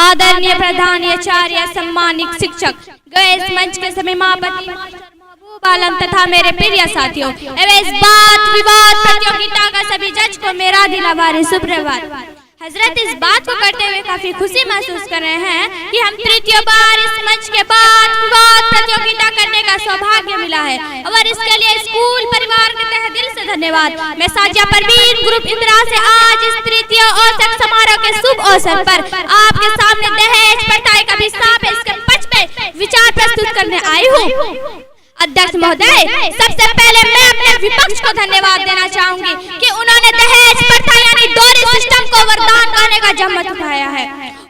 आदरणीय प्रधानाचार्य, सम्मानित शिक्षक, गए इस मंच के सभी महापति महबूब आलम तथा मेरे प्रिय साथियों एवं इस बात विवाद प्रतियोगिता का सभी जज को मेरा दिलावारी सुप्रभात। हजरत, इस बात को करते हुए काफी खुशी महसूस कर रहे हैं कि हम तृतीय बार इस मंच के बाद विवाद प्रतियोगिता करने का सौभाग्य मिला है और इसके लिए स्कूल परिवार के तहे दिल से धन्यवाद। मैं साजिया परवीन ग्रुप इंदिरा से आज इस तृतीय औसत समारोह के शुभ अवसर पर आपके सामने दहेज प्रथा का विस्तार इसके पक्ष में विचार प्रस्तुत करने आई हूँ। अध्यक्ष महोदय, सबसे पहले मैं अपने विपक्ष को धन्यवाद देना चाहूंगी कि उन्होंने दहेज प्रथा यानी डोरी सिस्टम को वरदान कहने का जहमत उठाया है।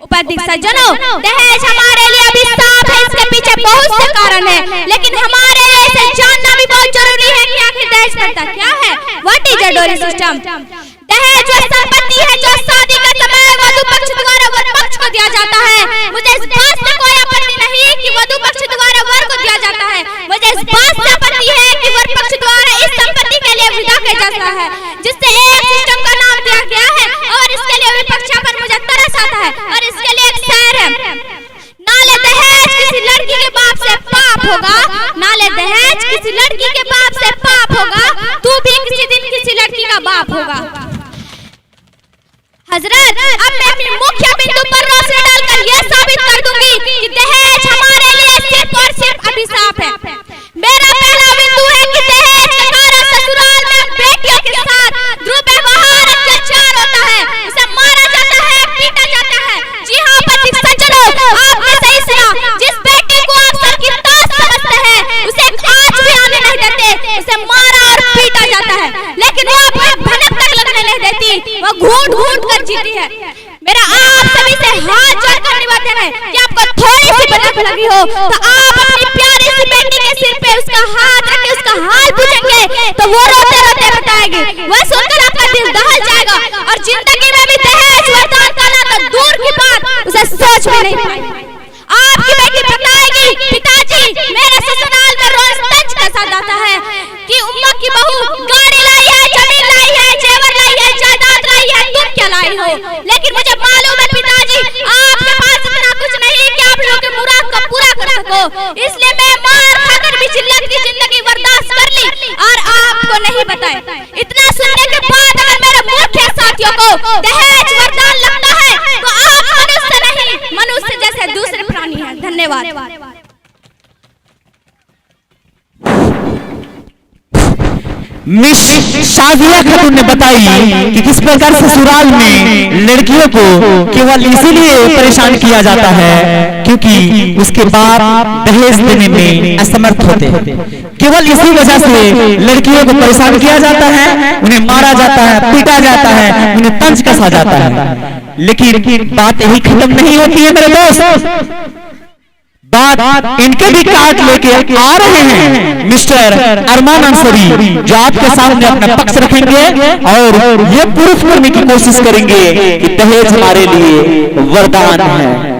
उपाध्यक्ष सज्जनों, दहेज हमारे लिए अभिशाप है, इसके पीछे बहुत से कारण है, लेकिन हमारे लिए इसे जानना भी बहुत जरूरी है कि आखिर दहेज प्रथा क्या है। व्हाट इज अ डोरी सिस्टम? दहेज वह संपत्ति है जो शादी के समय वधू पक्ष द्वारा वर पक्ष को दिया जाता है। मुझे इस बात से कोई आपत्ति नहीं कि वधू पक्ष द्वारा वर को दिया जाता है, मुझे इस बात से आपत्ति है कि वर पक्ष द्वारा इस संपत्ति के लिए विदा किया जाता है, जिससे एक सिस्टम का नाम दिया गया है और इसके लिए विपक्ष पर मुझे तरस आता है और इसके लिए एक शेर है, नाले दहेज किसी लड़की के बाप से पाप होगा, नाले दहेज किसी लड़की के बाप से पाप होगा, तू भी किसी दिन किसी लड़की का बाप होगा। हजरत, अब मैं अपनी मुख्य बिंदु पर रोशनी डालकर यह साबित कर दूंगी कि दहेज हमारे लिए सिर्फ और सिर्फ अभिशाप है। मेरा पहला बिंदु है कि दहेज के कारण ससुराल में बेटियों के साथ दुर्व्यवहार अत्याचार होता है, उसे मारा जाता है, पीटा जाता है। जी हाँ पति सज्जनों, आपने सही सुना, जिस बेटी को आप सर की ताज समझते हैं उसे आज भी आने नहीं देते, उसे मारा और पीटा जाता है, लेकिन वो अपने भनक तक लगने नहीं देती, वो घूंट घूंट कर जीती है। मेरा आप सभी से हाथ जोड़कर निवेदन है कि आपको थोड़ी सी भनक लगी हो तो आप अपनी प्यारी सी बेटी के सिर पे उसका हाथ रख के उसका हाल पूछेंगे तो वो रोते रोते बताएगी, वह सुनकर आपका दिल दहल जाएगा और जिंदगी में भी दहेज वरदान करना तो दूर की बात, उसे सोच भी नहीं पाएगी। आपकी बेटी बताएगी, पिताजी मेरे ससुराल में रोज तंज कसा जाता है कि उम्मा की बहू गाड़ी लाई है, जमीन लाई है, जेवर लाई है, जायदाद लाई है, तुम क्या लाई हो? लेकिन मुझे मालूम है पिताजी आपके पास इतना कुछ नहीं कि आप लोगों की मुराद को पूरा कर सको, इसलिए मैं मार खाकर भी जिल्लत की जिंदगी बर्दाश्त कर ली और आपको नहीं बताए। इतना सुनने के बाद अगर मेरे मूर्ख साथियों को दहेज वरदान लगता है तो आप मनुष्य नहीं, मनुष्य जैसे दूसरे प्राणी हैं। धन्यवाद। मिस शाजिया खातून ने बताई कि किस प्रकार ससुराल में लड़कियों को केवल इसीलिए परेशान किया जाता है क्योंकि उसके बाप दहेज देने में असमर्थ होते हैं। केवल इसी वजह से लड़कियों को परेशान किया जाता है, उन्हें मारा जाता है, पीटा जाता है, उन्हें तंज कसा जाता है। लेकिन बात यही खत्म नहीं होती है मेरे दोस्त, बात इनके भी कार्ड लेके आ रहे हैं मिस्टर अरमान अंसारी, जो आपके सामने अपना पक्ष रखेंगे और ये प्रूफ करने की कोशिश करेंगे कि दहेज हमारे लिए वरदान है।